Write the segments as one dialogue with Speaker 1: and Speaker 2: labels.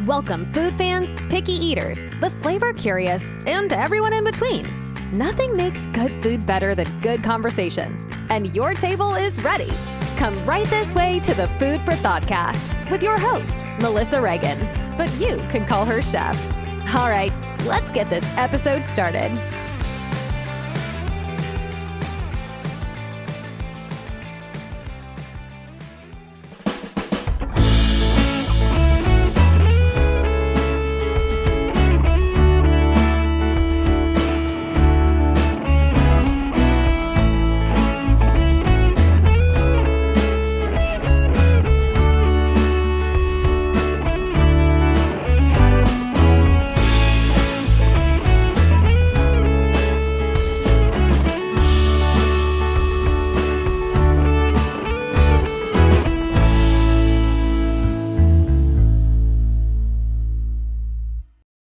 Speaker 1: Welcome food fans, picky eaters, the flavor curious, and everyone in between. Nothing makes good food better than good conversation. And your table is ready. Come right this way to the Food for Thoughtcast with your host, Melissa Reagan. But you can call her Chef. All right, let's get this episode started.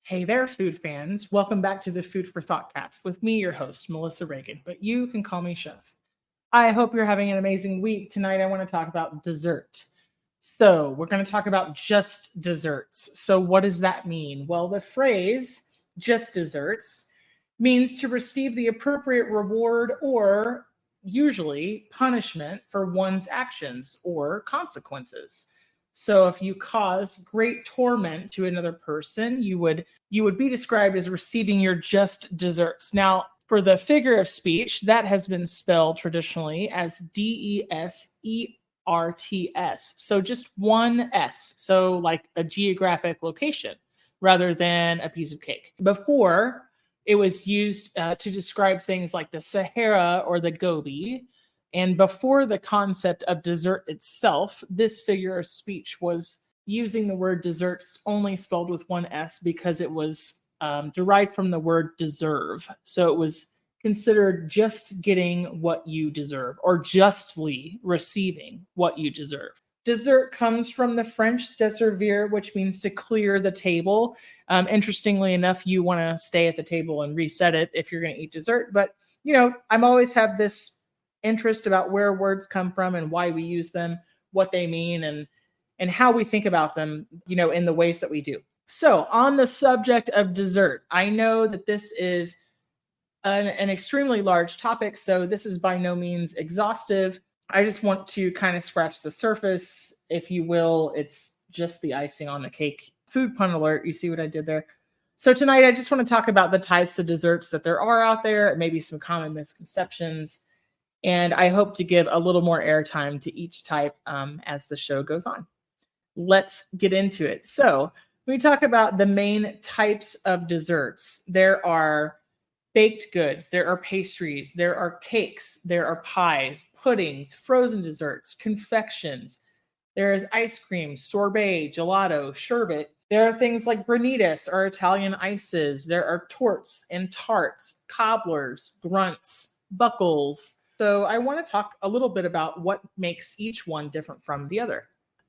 Speaker 2: Hey there, food fans. Welcome back to the Food for Thoughtcast with me, your host, Melissa Reagan, but you can call me Chef. I hope you're having an amazing week. Tonight, I want to talk about dessert. So we're going to talk about just desserts. So what does that mean? Well, the phrase just desserts means to receive the appropriate reward or usually punishment for one's actions or consequences. So if you caused great torment to another person, you would be described as receiving your just desserts. Now, for the figure of speech, that has been spelled traditionally as DESERTS. So just one S, so like a geographic location rather than a piece of cake. Before, it was used to describe things like the Sahara or the Gobi. And before the concept of dessert itself, this figure of speech was using the word desserts only spelled with one S because it was derived from the word deserve. So it was considered just getting what you deserve or justly receiving what you deserve. Dessert comes from the French desservir, which means to clear the table. Interestingly enough, you want to stay at the table and reset it if you're going to eat dessert. But, I'm always have this interest about where words come from and why we use them, what they mean, and how we think about them, in the ways that we do. So on the subject of dessert, I know that this is an extremely large topic, so this is by no means exhaustive. I just want to kind of scratch the surface, if you will. It's just the icing on the cake. Food pun alert, you see what I did there? So tonight, I just want to talk about the types of desserts that there are out there, maybe some common misconceptions. And I hope to give a little more airtime to each type as the show goes on. Let's get into it. So when we talk about the main types of desserts, there are baked goods, there are pastries, there are cakes, there are pies, puddings, frozen desserts, confections. There is ice cream, sorbet, gelato, sherbet. There are things like granitas or Italian ices. There are torts and tarts, cobblers, grunts, buckles. So I want to talk a little bit about what makes each one different from the other.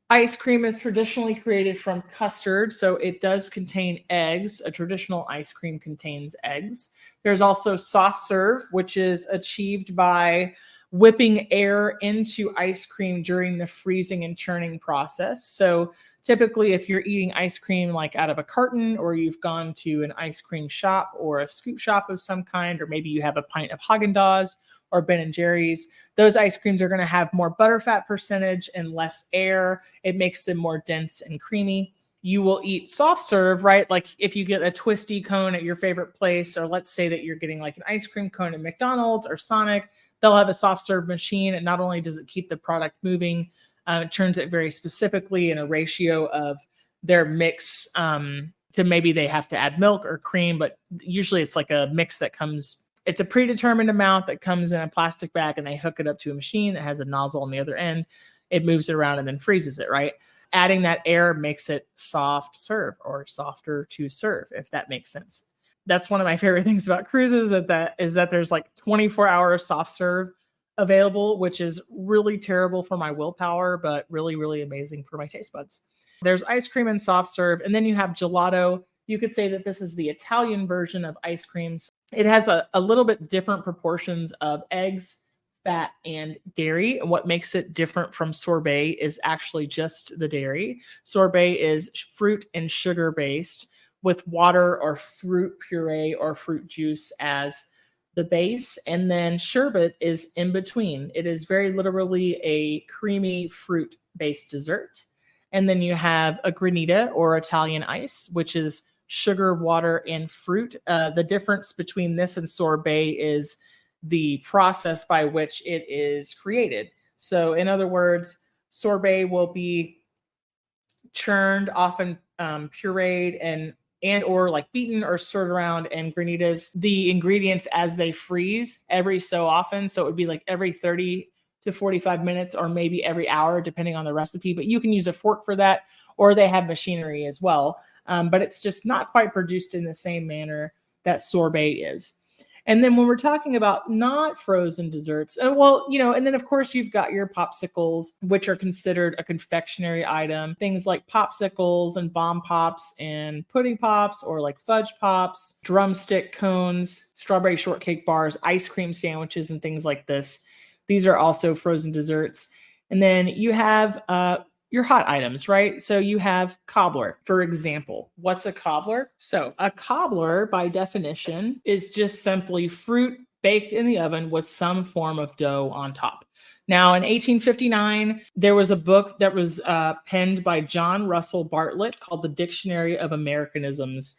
Speaker 2: Ice cream is traditionally created from custard, so it does contain eggs. A traditional ice cream contains eggs. There's also soft serve, which is achieved by whipping air into ice cream during the freezing and churning process. So typically, if you're eating ice cream like out of a carton, or you've gone to an ice cream shop or a scoop shop of some kind, or maybe you have a pint of Haagen-Dazs or Ben & Jerry's, those ice creams are going to have more butterfat percentage and less air. It makes them more dense and creamy. You will eat soft serve, right? Like if you get a twisty cone at your favorite place, or let's say that you're getting like an ice cream cone at McDonald's or Sonic, they'll have a soft serve machine. And not only does it keep the product moving, it turns it very specifically in a ratio of their mix to maybe they have to add milk or cream, but usually it's like a mix that comes. It's a predetermined amount that comes in a plastic bag, and they hook it up to a machine that has a nozzle on the other end. It moves it around and then freezes it, right? Adding that air makes it soft serve or softer to serve, if that makes sense. That's one of my favorite things about cruises is that there's like 24-hour soft serve available, which is really terrible for my willpower, but really, really amazing for my taste buds. There's ice cream and soft serve, and then you have gelato. You could say that this is the Italian version of ice creams. It has a little bit different proportions of eggs, fat, and dairy. And what makes it different from sorbet is actually just the dairy. Sorbet is fruit and sugar based with water or fruit puree or fruit juice as the base. And then sherbet is in between. It is very literally a creamy fruit based dessert. And then you have a granita or Italian ice, which is sugar, water, and fruit. The difference between this and sorbet is the process by which it is created. So, in other words, sorbet will be churned, often pureed, and or like beaten or stirred around, and granitas the ingredients as they freeze every so often. So it would be like every 30 to 45 minutes or maybe every hour, depending on the recipe. But you can use a fork for that, or they have machinery as well. But it's just not quite produced in the same manner that sorbet is. And then when we're talking about not frozen desserts, well, and then of course you've got your popsicles, which are considered a confectionery item. Things like popsicles and bomb pops and pudding pops, or like fudge pops, drumstick cones, strawberry shortcake bars, ice cream sandwiches, and things like this. These are also frozen desserts. And then you have your hot items, right? So you have cobbler, for example. What's a cobbler? So a cobbler, by definition, is just simply fruit baked in the oven with some form of dough on top. Now, in 1859, there was a book that was penned by John Russell Bartlett called The Dictionary of Americanisms.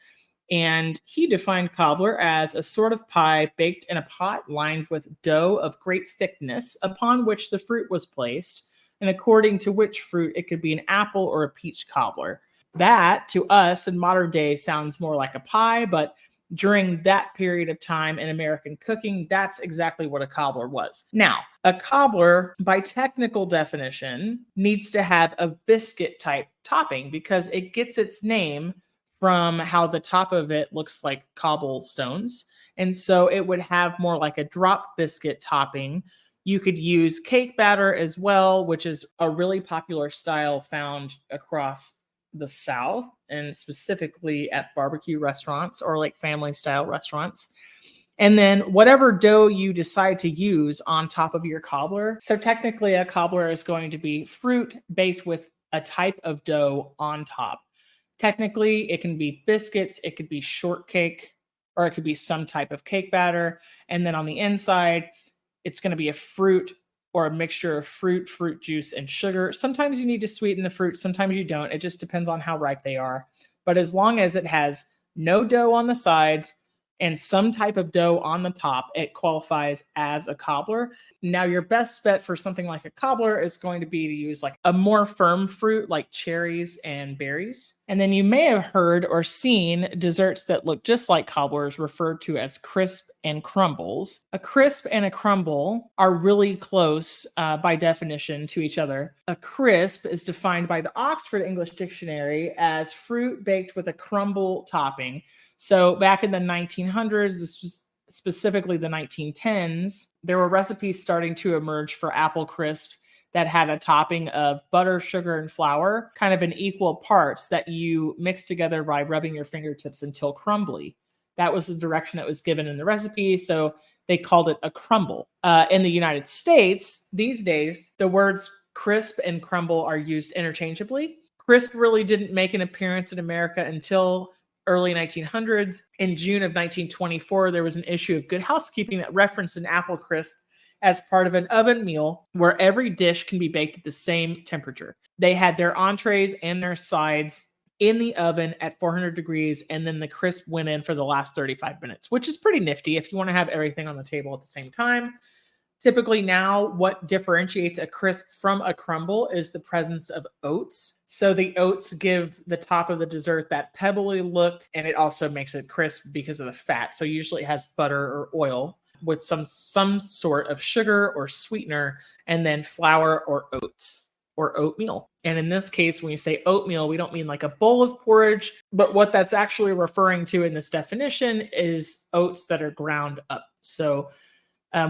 Speaker 2: And he defined cobbler as a sort of pie baked in a pot lined with dough of great thickness, upon which the fruit was placed, and according to which fruit, it could be an apple or a peach cobbler. That, to us in modern day, sounds more like a pie, but during that period of time in American cooking, that's exactly what a cobbler was. Now, a cobbler, by technical definition, needs to have a biscuit type topping because it gets its name from how the top of it looks like cobblestones. And so it would have more like a drop biscuit topping. You could use cake batter as well, which is a really popular style found across the South and specifically at barbecue restaurants or like family style restaurants. And then whatever dough you decide to use on top of your cobbler. So technically a cobbler is going to be fruit baked with a type of dough on top. Technically, it can be biscuits, it could be shortcake, or it could be some type of cake batter. And then on the inside, it's going to be a fruit or a mixture of fruit juice, and sugar. Sometimes you need to sweeten the fruit. Sometimes you don't. It just depends on how ripe they are. But as long as it has no dough on the sides and some type of dough on the top, it qualifies as a cobbler. Now, your best bet for something like a cobbler is going to be to use like a more firm fruit like cherries and berries. And then you may have heard or seen desserts that look just like cobblers referred to as crisp and crumbles. A crisp and a crumble are really close by definition to each other. A crisp is defined by the Oxford English Dictionary as fruit baked with a crumble topping. So back in the 1900s, this was specifically the 1910s, there were recipes starting to emerge for apple crisp that had a topping of butter, sugar, and flour, kind of in equal parts that you mix together by rubbing your fingertips until crumbly. That was the direction that was given in the recipe, so they called it a crumble. In the United States, these days, the words crisp and crumble are used interchangeably. Crisp really didn't make an appearance in America until early 1900s. In June of 1924, there was an issue of Good Housekeeping that referenced an apple crisp as part of an oven meal where every dish can be baked at the same temperature. They had their entrees and their sides in the oven at 400 degrees, and then the crisp went in for the last 35 minutes, which is pretty nifty if you want to have everything on the table at the same time. Typically now, what differentiates a crisp from a crumble is the presence of oats. So the oats give the top of the dessert that pebbly look, and it also makes it crisp because of the fat. So usually it has butter or oil with some sort of sugar or sweetener, and then flour or oats or oatmeal. And in this case, when we say oatmeal, we don't mean like a bowl of porridge, but what that's actually referring to in this definition is oats that are ground up. So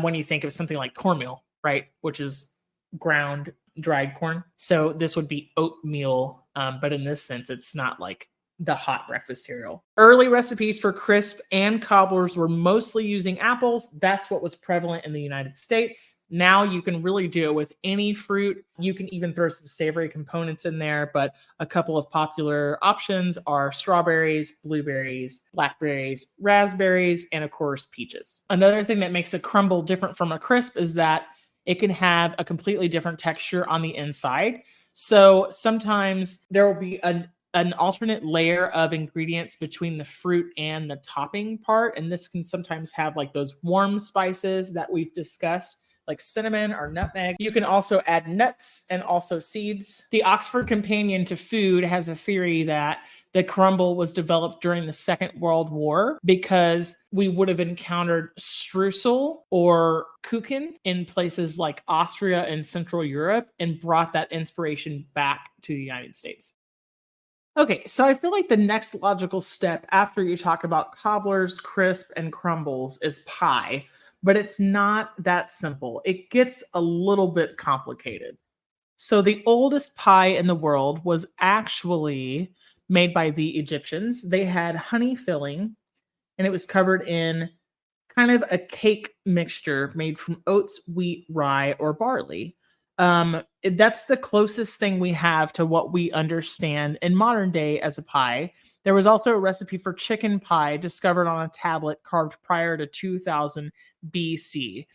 Speaker 2: when you think of something like cornmeal, right, which is ground dried corn. So this would be oatmeal, but in this sense, it's not like the hot breakfast cereal. Early recipes for crisp and cobblers were mostly using apples. That's what was prevalent in the United States. Now you can really do it with any fruit. You can even throw some savory components in there, but a couple of popular options are strawberries, blueberries, blackberries, raspberries, and of course, peaches. Another thing that makes a crumble different from a crisp is that it can have a completely different texture on the inside. So sometimes there will be an alternate layer of ingredients between the fruit and the topping part. And this can sometimes have like those warm spices that we've discussed, like cinnamon or nutmeg. You can also add nuts and also seeds. The Oxford Companion to Food has a theory that the crumble was developed during the Second World War because we would have encountered streusel or kuchen in places like Austria and Central Europe and brought that inspiration back to the United States. Okay, so I feel like the next logical step after you talk about cobblers, crisp, and crumbles is pie, but it's not that simple. It gets a little bit complicated. So the oldest pie in the world was actually made by the Egyptians. They had honey filling, and it was covered in kind of a cake mixture made from oats, wheat, rye, or barley. That's the closest thing we have to what we understand in modern day as a pie. There was also a recipe for chicken pie discovered on a tablet carved prior to 2000 BC.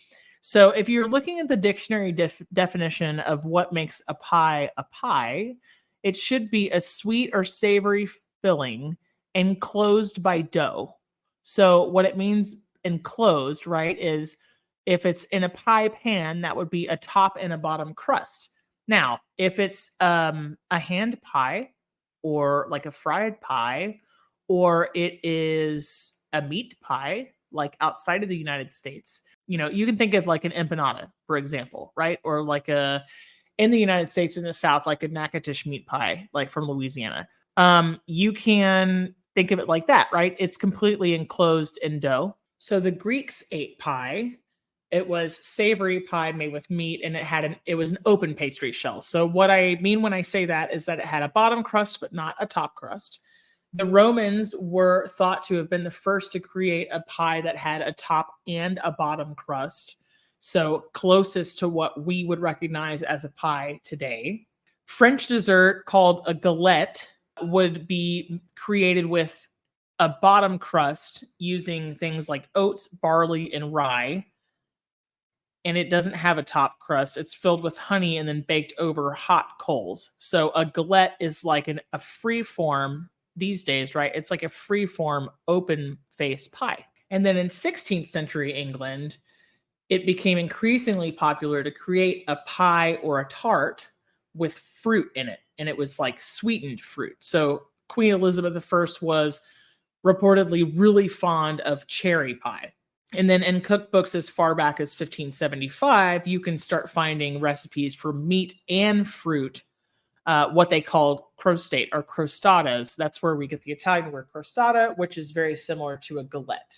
Speaker 2: So if you're looking at the dictionary definition of what makes a pie, it should be a sweet or savory filling enclosed by dough. So what it means enclosed, right, is if it's in a pie pan, that would be a top and a bottom crust. Now, if it's a hand pie or like a fried pie, or it is a meat pie, like outside of the United States, you can think of like an empanada, for example, right? Or like in the United States in the South, like a Natchitoches meat pie, like from Louisiana. You can think of it like that, right? It's completely enclosed in dough. So the Greeks ate pie. It was savory pie made with meat, and it was an open pastry shell. So what I mean when I say that is that it had a bottom crust, but not a top crust. The Romans were thought to have been the first to create a pie that had a top and a bottom crust. So closest to what we would recognize as a pie today. French dessert called a galette would be created with a bottom crust using things like oats, barley, and rye. And it doesn't have a top crust. It's filled with honey and then baked over hot coals. So a galette is like a free form these days, right? It's like a free form open face pie. And then in 16th century England, it became increasingly popular to create a pie or a tart with fruit in it. And it was like sweetened fruit. So Queen Elizabeth I was reportedly really fond of cherry pie. And then in cookbooks as far back as 1575, you can start finding recipes for meat and fruit, what they called crostate or crostatas. That's where we get the Italian word crostata, which is very similar to a galette.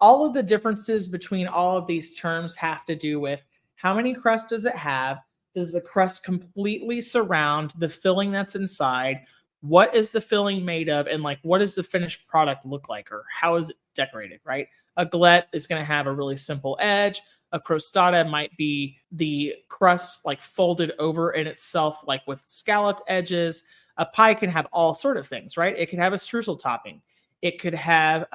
Speaker 2: All of the differences between all of these terms have to do with how many crusts does it have? Does the crust completely surround the filling that's inside? What is the filling made of? And like, what does the finished product look like? Or how is it decorated, right? A galette is going to have a really simple edge. A crostata might be the crust like folded over in itself, like with scalloped edges. A pie can have all sort of things, right? It could have a streusel topping. It could have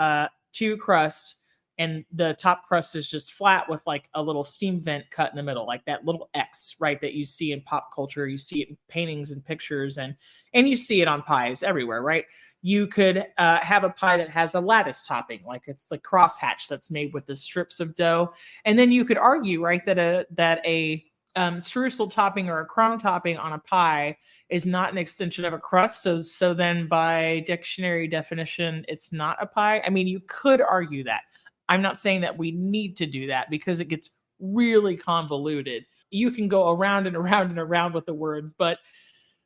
Speaker 2: two crusts, and the top crust is just flat with like a little steam vent cut in the middle, like that little X, right? That you see in pop culture. You see it in paintings and pictures, and you see it on pies everywhere, right? You could have a pie that has a lattice topping, like it's the crosshatch that's made with the strips of dough. And then you could argue, right, that a streusel topping or a crumb topping on a pie is not an extension of a crust. So then by dictionary definition, it's not a pie. I mean, you could argue that. I'm not saying that we need to do that because it gets really convoluted. You can go around and around and around with the words, but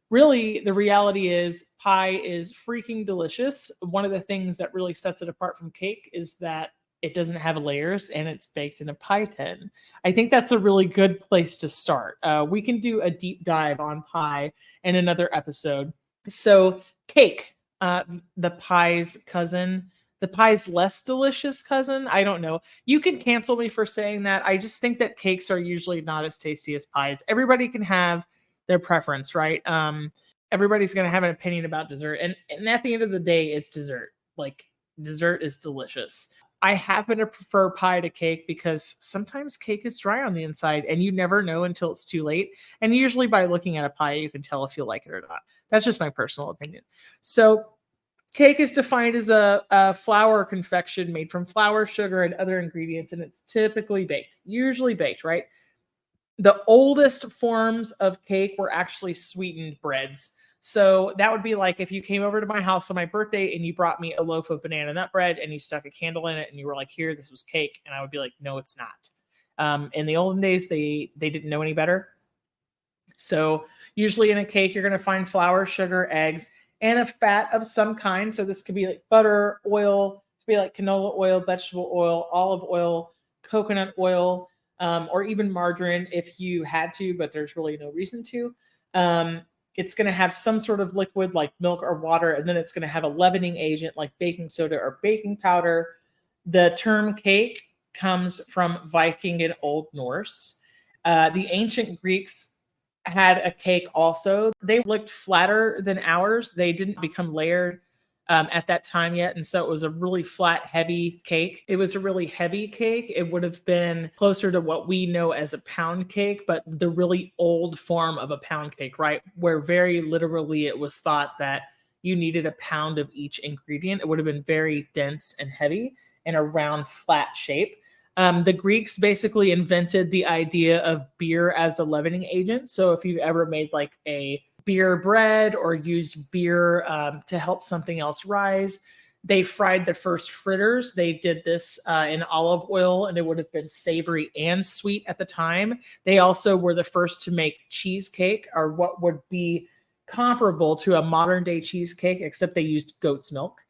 Speaker 2: really, the reality is pie is freaking delicious. One of the things that really sets it apart from cake is that it doesn't have layers and it's baked in a pie tin. I think that's a really good place to start. We can do a deep dive on pie in another episode. So cake. uh, the pie's cousin, the pie's less delicious cousin. I don't know. You can cancel me for saying that. I just think that cakes are usually not as tasty as pies. Everybody can have their preference, right? Everybody's going to have an opinion about dessert. And at the end of the day, it's dessert. Like, dessert is delicious. I happen to prefer pie to cake because sometimes cake is dry on the inside and you never know until it's too late. And usually by looking at a pie, you can tell if you like it or not. That's just my personal opinion. So, cake is defined as a flour confection made from flour, sugar, and other ingredients, and it's typically baked, usually baked, right? The oldest forms of cake were actually sweetened breads. So that would be like if you came over to my house on my birthday and you brought me a loaf of banana nut bread and you stuck a candle in it and you were like, "Here, this was cake," and I would be like, "No, it's not." In the olden days, they didn't know any better. So usually in a cake, you're going to find flour, sugar, eggs, and a fat of some kind. So this could be like butter, oil, it could be like canola oil, vegetable oil, olive oil, coconut oil, or even margarine if you had to, but there's really no reason to. It's going to have some sort of liquid like milk or water, and then it's going to have a leavening agent like baking soda or baking powder. The term cake comes from Viking and Old Norse. The ancient Greeks had a cake also. They looked flatter than ours. They didn't become layered at that time yet. And so it was a really flat, heavy cake. It was a really heavy cake. It would have been closer to what we know as a pound cake, but the really old form of a pound cake, right? Where very literally it was thought that you needed a pound of each ingredient. It would have been very dense and heavy in a round, flat shape. The Greeks basically invented the idea of beer as a leavening agent. So if you've ever made like a beer bread or used beer to help something else rise, they fried the first fritters. They did this in olive oil, and it would have been savory and sweet at the time. They also were the first to make cheesecake, or what would be comparable to a modern day cheesecake, except they used goat's milk.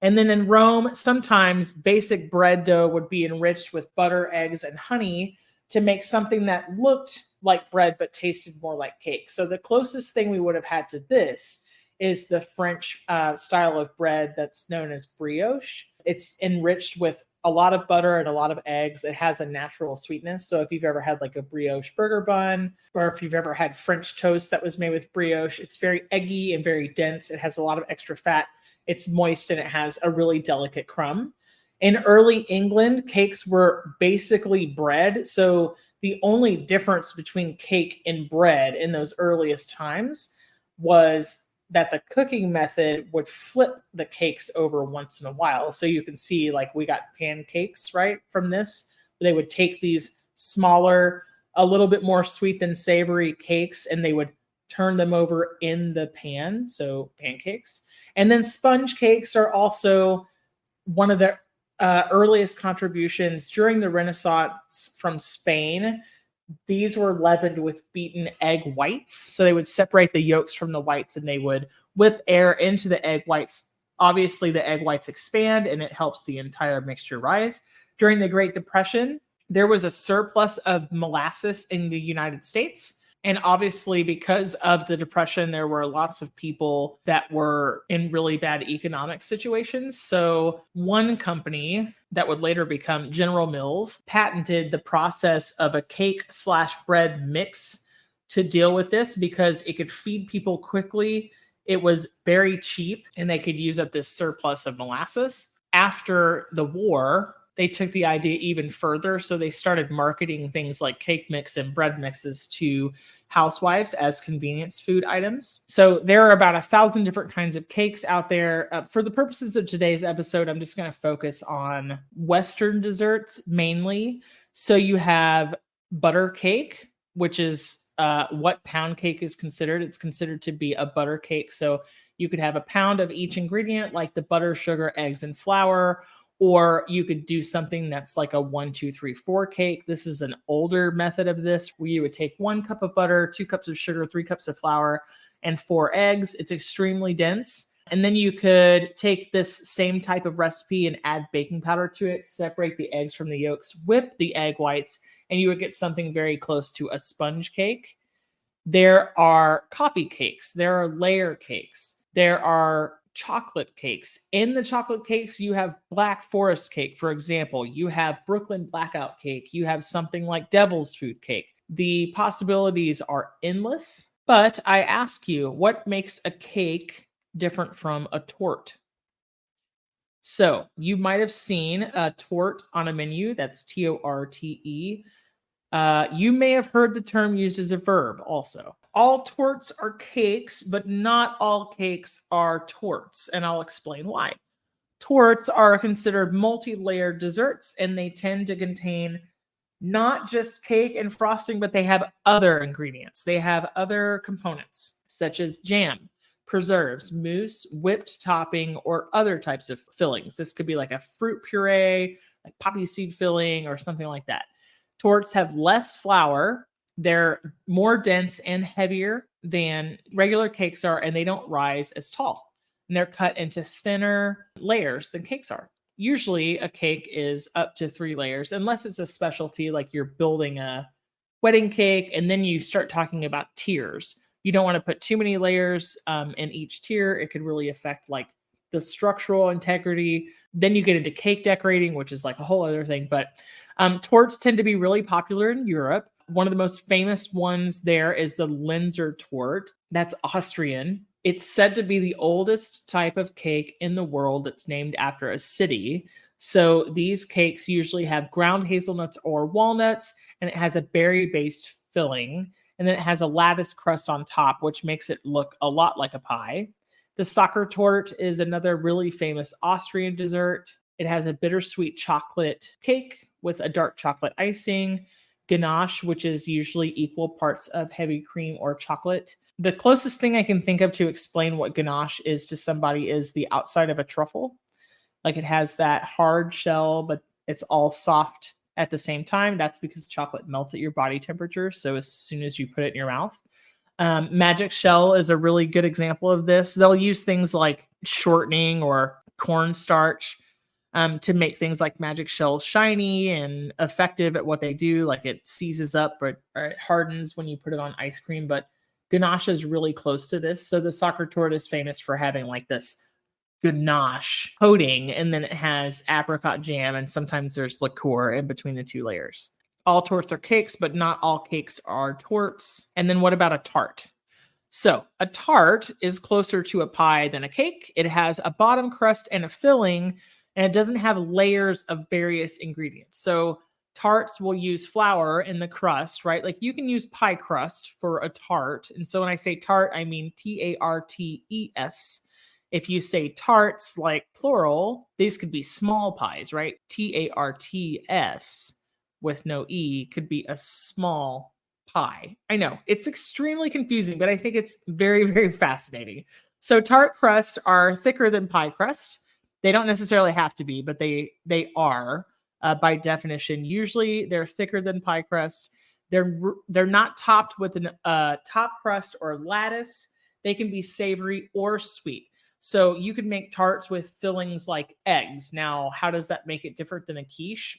Speaker 2: And then in Rome, sometimes basic bread dough would be enriched with butter, eggs, and honey to make something that looked like bread but tasted more like cake. So the closest thing we would have had to this is the French style of bread that's known as brioche. It's enriched with a lot of butter and a lot of eggs. It has a natural sweetness. So if you've ever had like a brioche burger bun, or if you've ever had French toast that was made with brioche, it's very eggy and very dense. It has a lot of extra fat. It's moist and it has a really delicate crumb. In early England, cakes were basically bread. So the only difference between cake and bread in those earliest times was that the cooking method would flip the cakes over once in a while. So you can see, like, we got pancakes, right, from this. They would take these smaller, a little bit more sweet than savory cakes, and they would turn them over in the pan. So pancakes. And then sponge cakes are also one of the earliest contributions during the Renaissance from Spain. These were leavened with beaten egg whites. So they would separate the yolks from the whites and they would whip air into the egg whites. Obviously, the egg whites expand and it helps the entire mixture rise. During the Great Depression, there was a surplus of molasses in the United States. And obviously, because of the Depression, there were lots of people that were in really bad economic situations. So one company that would later become General Mills patented the process of a cake/bread mix to deal with this because it could feed people quickly. It was very cheap and they could use up this surplus of molasses. After the war, they took the idea even further. So they started marketing things like cake mix and bread mixes to housewives as convenience food items. So there are about 1,000 different kinds of cakes out there. For the purposes of today's episode, I'm just going to focus on Western desserts mainly. So you have butter cake, which is what pound cake is considered. It's considered to be a butter cake. So you could have a pound of each ingredient, like the butter, sugar, eggs, and flour. Or you could do something that's like a 1, 2, 3, 4 cake. This is an older method of this where you would take 1 cup of butter, 2 cups of sugar, 3 cups of flour, and 4 eggs. It's extremely dense. And then you could take this same type of recipe and add baking powder to it, separate the eggs from the yolks, whip the egg whites, and you would get something very close to a sponge cake. There are coffee cakes. There are layer cakes. There are chocolate cakes. In the chocolate cakes, you have Black Forest cake, for example. You have Brooklyn Blackout cake. You have something like Devil's Food cake. The possibilities are endless, but I ask you, what makes a cake different from a torte? So you might have seen a torte on a menu. That's Torte. You may have heard the term used as a verb also. All tortes are cakes, but not all cakes are tortes, and I'll explain why. Tortes are considered multi-layered desserts, and they tend to contain not just cake and frosting, but they have other ingredients. They have other components, such as jam, preserves, mousse, whipped topping, or other types of fillings. This could be like a fruit puree, like poppy seed filling, or something like that. Tortes have less flour. They're more dense and heavier than regular cakes are, and they don't rise as tall. And they're cut into thinner layers than cakes are. Usually a cake is up to 3 layers, unless it's a specialty like you're building a wedding cake, and then you start talking about tiers. You don't want to put too many layers in each tier. It could really affect like the structural integrity. Then you get into cake decorating, which is like a whole other thing. But tortes tend to be really popular in Europe. One of the most famous ones there is the Linzer torte. That's Austrian. It's said to be the oldest type of cake in the world that's named after a city. So these cakes usually have ground hazelnuts or walnuts, and it has a berry-based filling. And then it has a lattice crust on top, which makes it look a lot like a pie. The Sockertorte is another really famous Austrian dessert. It has a bittersweet chocolate cake with a dark chocolate icing, ganache, which is usually equal parts of heavy cream or chocolate. The closest thing I can think of to explain what ganache is to somebody is the outside of a truffle. Like it has that hard shell, but it's all soft at the same time. That's because chocolate melts at your body temperature. So as soon as you put it in your mouth, Magic Shell is a really good example of this. They'll use things like shortening or cornstarch to make things like Magic Shell shiny and effective at what they do. Like it seizes up or it hardens when you put it on ice cream. But ganache is really close to this. So the Sockertorte is famous for having like this ganache coating, and then it has apricot jam, and sometimes there's liqueur in between the 2 layers. All tortes are cakes, but not all cakes are tortes. And then what about a tart? So a tart is closer to a pie than a cake. It has a bottom crust and a filling, and it doesn't have layers of various ingredients. So tarts will use flour in the crust, right? Like you can use pie crust for a tart. And so when I say tart, I mean Tartes. If you say tarts, like plural, these could be small pies, right? Tarts with no E could be a small pie. I know it's extremely confusing, but I think it's very, very fascinating. So tart crusts are thicker than pie crust. They don't necessarily have to be, but they are by definition. Usually they're thicker than pie crust. They're not topped with a top crust or lattice. They can be savory or sweet. So you could make tarts with fillings like eggs. Now, how does that make it different than a quiche?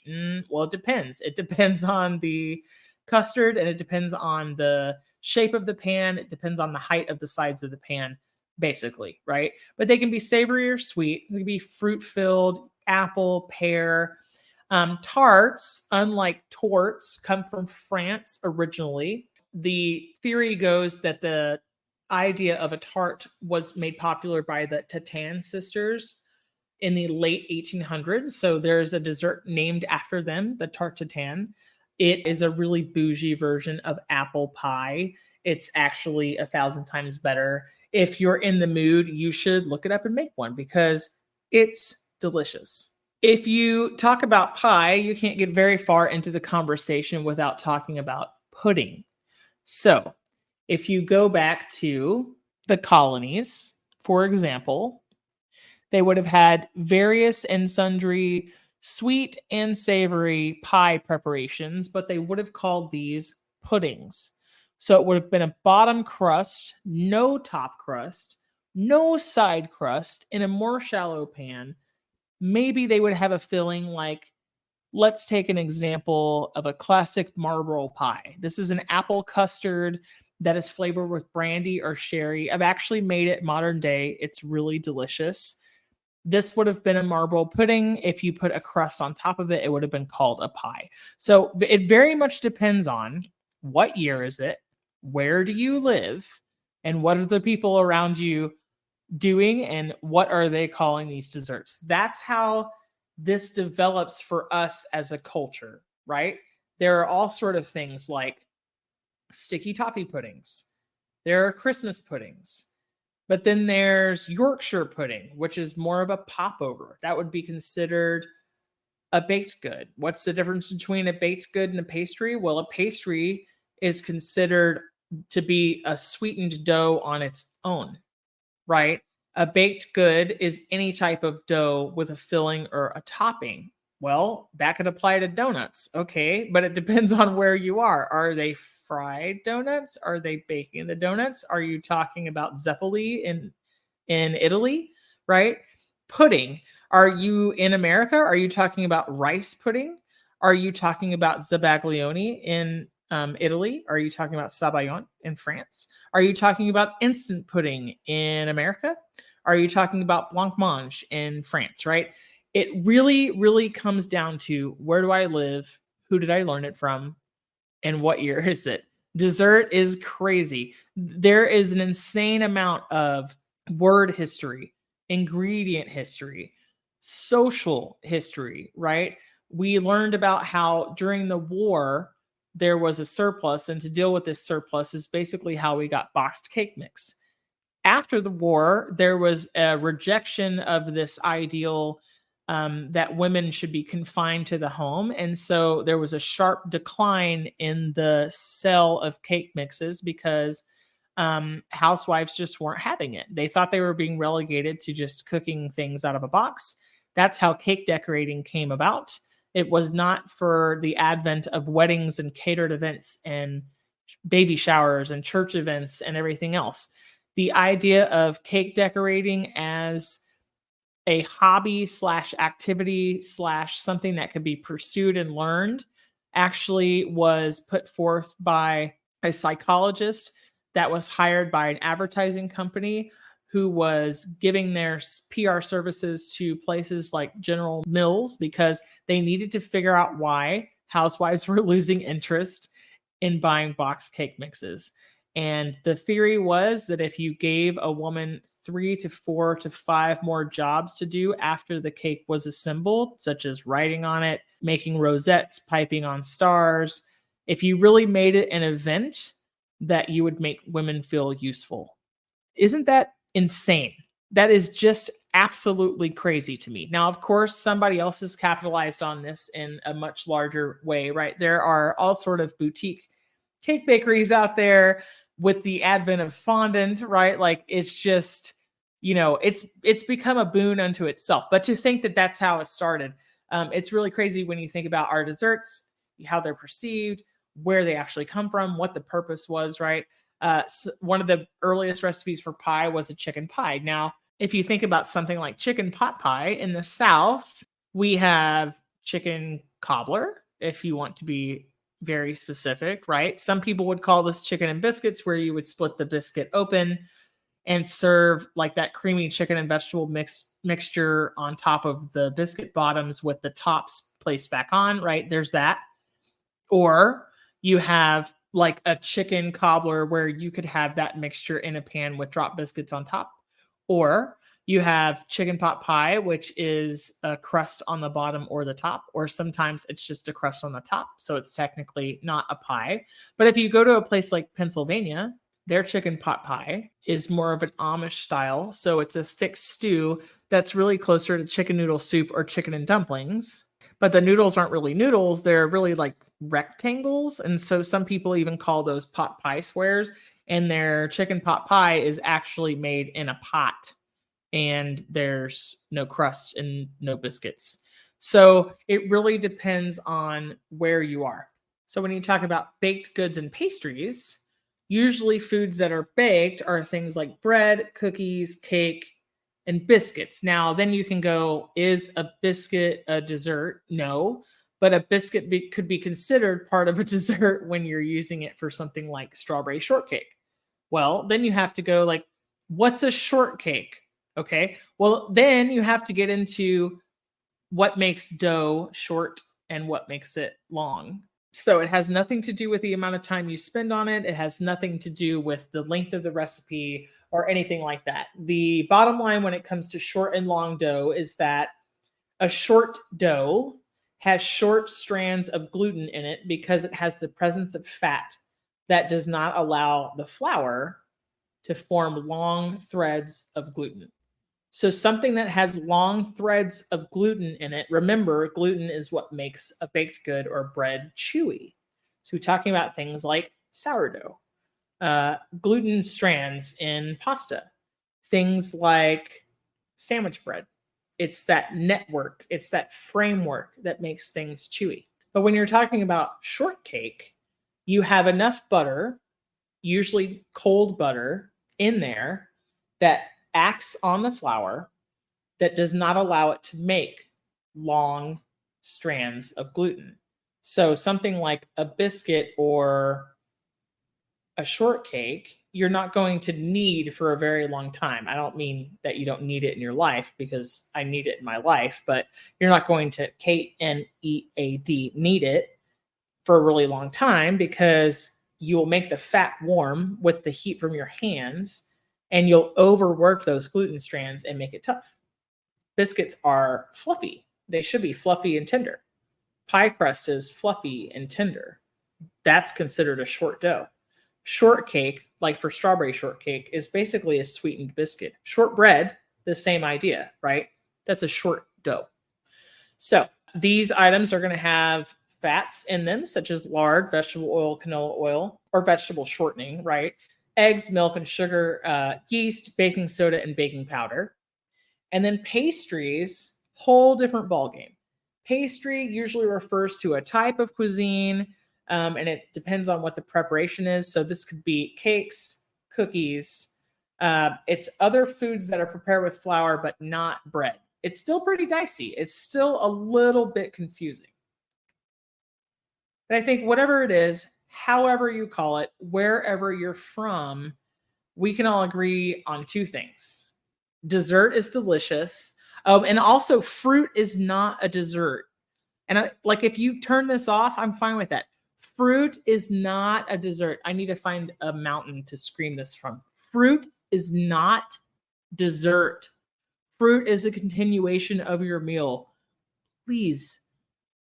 Speaker 2: Well, it depends. It depends on the custard, and it depends on the shape of the pan. It depends on the height of the sides of the pan, basically, right? But they can be savory or sweet. They can be fruit-filled, apple, pear. Tarts, unlike tortes, come from France originally. The theory goes that the idea of a tart was made popular by the Tatin sisters in the late 1800s. So there's a dessert named after them, the tarte tatin. It is a really bougie version of apple pie. It's actually 1,000 times better. If you're in the mood, you should look it up and make one because it's delicious. If you talk about pie, you can't get very far into the conversation without talking about pudding. So if you go back to the colonies, for example, they would have had various and sundry sweet and savory pie preparations, but they would have called these puddings. So it would have been a bottom crust, no top crust, no side crust in a more shallow pan. Maybe they would have a filling like, let's take an example of a classic Marlboro pie. This is an apple custard that is flavored with brandy or sherry. I've actually made it modern day. It's really delicious. This would have been a marble pudding. If you put a crust on top of it, it would have been called a pie. So it very much depends on what year is it, where do you live, and what are the people around you doing, and what are they calling these desserts. That's how this develops for us as a culture, right? There are all sort of things like sticky toffee puddings. There are Christmas puddings. But then there's Yorkshire pudding, which is more of a popover. That would be considered a baked good. What's the difference between a baked good and a pastry? Well, a pastry is considered to be a sweetened dough on its own, right? A baked good is any type of dough with a filling or a topping. Well, that could apply to donuts. Okay, but it depends on where you are. Are they fried donuts? Are they baking the donuts? Are you talking about zeppoli in Italy, right? Pudding. Are you in America? Are you talking about rice pudding? Are you talking about zabaglione in Italy? Are you talking about sabayon in France? Are you talking about instant pudding in America? Are you talking about blancmange in France, right? It really, really comes down to where do I live? Who did I learn it from? And what year is it? Dessert is crazy. There is an insane amount of word history, ingredient history, social history, right? We learned about how during the war there was a surplus, and to deal with this surplus is basically how we got boxed cake mix. After the war, there was a rejection of this ideal that women should be confined to the home. And so there was a sharp decline in the sale of cake mixes because housewives just weren't having it. They thought they were being relegated to just cooking things out of a box. That's how cake decorating came about. It was not for the advent of weddings and catered events and baby showers and church events and everything else. The idea of cake decorating as a hobby slash activity slash something that could be pursued and learned actually was put forth by a psychologist that was hired by an advertising company who was giving their PR services to places like General Mills because they needed to figure out why housewives were losing interest in buying box cake mixes. And the theory was that if you gave a woman 3 to 4 to 5 more jobs to do after the cake was assembled, such as writing on it, making rosettes, piping on stars, if you really made it an event, that you would make women feel useful. Isn't that insane? That is just absolutely crazy to me. Now, of course, somebody else has capitalized on this in a much larger way, right? There are all sort of boutique cake bakeries out there with the advent of fondant, right? Like it's just, it's become a boon unto itself. But to think that that's how it started, it's really crazy when you think about our desserts, how they're perceived, where they actually come from, what the purpose was, right? So one of the earliest recipes for pie was a chicken pie. Now, if you think about something like chicken pot pie in the South, we have chicken cobbler, if you want to be very specific, right? Some people would call this chicken and biscuits, where you would split the biscuit open and serve like that creamy chicken and vegetable mixture on top of the biscuit bottoms with the tops placed back on, right? There's that. Or you have like a chicken cobbler where you could have that mixture in a pan with drop biscuits on top. Or you have chicken pot pie, which is a crust on the bottom or the top, or sometimes it's just a crust on the top. So it's technically not a pie. But if you go to a place like Pennsylvania, their chicken pot pie is more of an Amish style. So it's a thick stew that's really closer to chicken noodle soup or chicken and dumplings. But the noodles aren't really noodles. They're really like rectangles. And so some people even call those pot pie squares. And their chicken pot pie is actually made in a pot. And there's no crust and no biscuits. So it really depends on where you are. So when you talk about baked goods and pastries, usually foods that are baked are things like bread, cookies, cake, and biscuits. Now, then you can go, is a biscuit a dessert? No. but a biscuit could be considered part of a dessert when you're using it for something like strawberry shortcake. Well, then you have to go like, what's a shortcake? Okay. Well, then you have to get into what makes dough short and what makes it long. So it has nothing to do with the amount of time you spend on it. It has nothing to do with the length of the recipe or anything like that. The bottom line when it comes to short and long dough is that a short dough has short strands of gluten in it because it has the presence of fat that does not allow the flour to form long threads of gluten. So something that has long threads of gluten in it, remember, gluten is what makes a baked good or bread chewy. So we're talking about things like sourdough, gluten strands in pasta, things like sandwich bread. It's that network, it's that framework that makes things chewy. But when you're talking about shortcake, you have enough butter, usually cold butter, in there that acts on the flour that does not allow it to make long strands of gluten. So something like a biscuit or a shortcake, you're not going to need for a very long time. I don't mean that you don't need it in your life, because I need it in my life, but you're not going to KNEAD need it for a really long time, because you will make the fat warm with the heat from your hands, and you'll overwork those gluten strands and make it tough. Biscuits are fluffy. They should be fluffy and tender. Pie crust is fluffy and tender. That's considered a short dough. Shortcake, like for strawberry shortcake, is basically a sweetened biscuit. Shortbread, the same idea, right? That's a short dough. So these items are going to have fats in them, such as lard, vegetable oil, canola oil, or vegetable shortening, right? Eggs, milk, and sugar, yeast, baking soda, and baking powder. And then pastries, whole different ballgame. Pastry usually refers to a type of cuisine, and it depends on what the preparation is. So this could be cakes, cookies. It's other foods that are prepared with flour, but not bread. It's still pretty dicey. It's still a little bit confusing. But I think whatever it is, however you call it, wherever you're from, we can all agree on two things. Dessert is delicious. And also fruit is not a dessert. And if you turn this off, I'm fine with that. Fruit is not a dessert. I need to find a mountain to scream this from. Fruit is not dessert. Fruit is a continuation of your meal. Please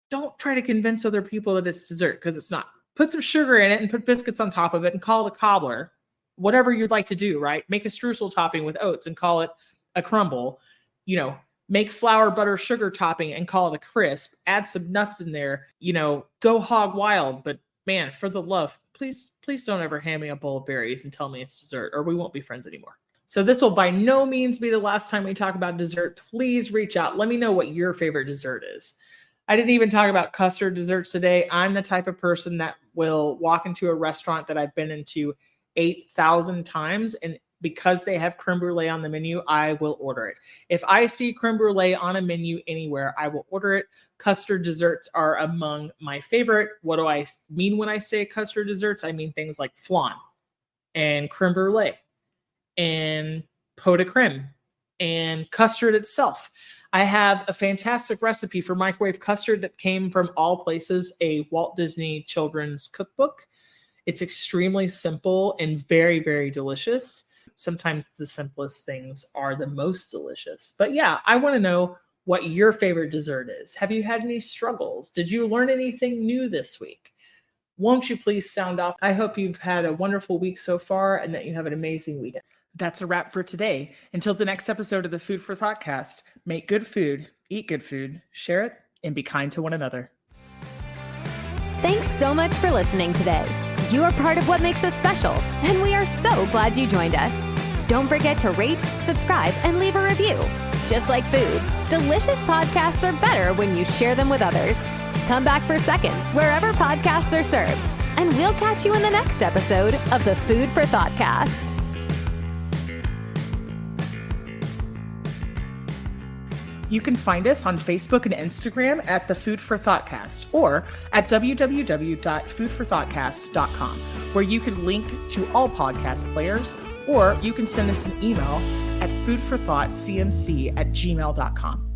Speaker 2: don't try to convince other people that it's dessert, because it's not. Put some sugar in it and put biscuits on top of it and call it a cobbler. Whatever you'd like to do, right? Make a streusel topping with oats and call it a crumble. Make flour, butter, sugar topping and call it a crisp. Add some nuts in there. Go hog wild. But man, for the love, please don't ever hand me a bowl of berries and tell me it's dessert, or we won't be friends anymore. So this will by no means be the last time we talk about dessert. Please reach out. Let me know what your favorite dessert is. I didn't even talk about custard desserts today. I'm the type of person that will walk into a restaurant that I've been into 8,000 times, and because they have creme brulee on the menu, I will order it. If I see creme brulee on a menu anywhere, I will order it. Custard desserts are among my favorite. What do I mean when I say custard desserts? I mean things like flan and creme brulee and pot de creme and custard itself. I have a fantastic recipe for microwave custard that came from all places, a Walt Disney children's cookbook. It's extremely simple and very, very delicious. Sometimes the simplest things are the most delicious. But yeah, I want to know what your favorite dessert is. Have you had any struggles? Did you learn anything new this week? Won't you please sound off? I hope you've had a wonderful week so far and that you have an amazing weekend. That's a wrap for today. Until the next episode of the Food for Thoughtcast, make good food, eat good food, share it, and be kind to one another.
Speaker 1: Thanks so much for listening today. You are part of what makes us special, and we are so glad you joined us. Don't forget to rate, subscribe, and leave a review. Just like food, delicious podcasts are better when you share them with others. Come back for seconds wherever podcasts are served, and we'll catch you in the next episode of the Food for Thoughtcast.
Speaker 2: You can find us on Facebook and Instagram at the Food for Thoughtcast or at www.foodforthoughtcast.com, where you can link to all podcast players, or you can send us an email at foodforthoughtcmc@gmail.com.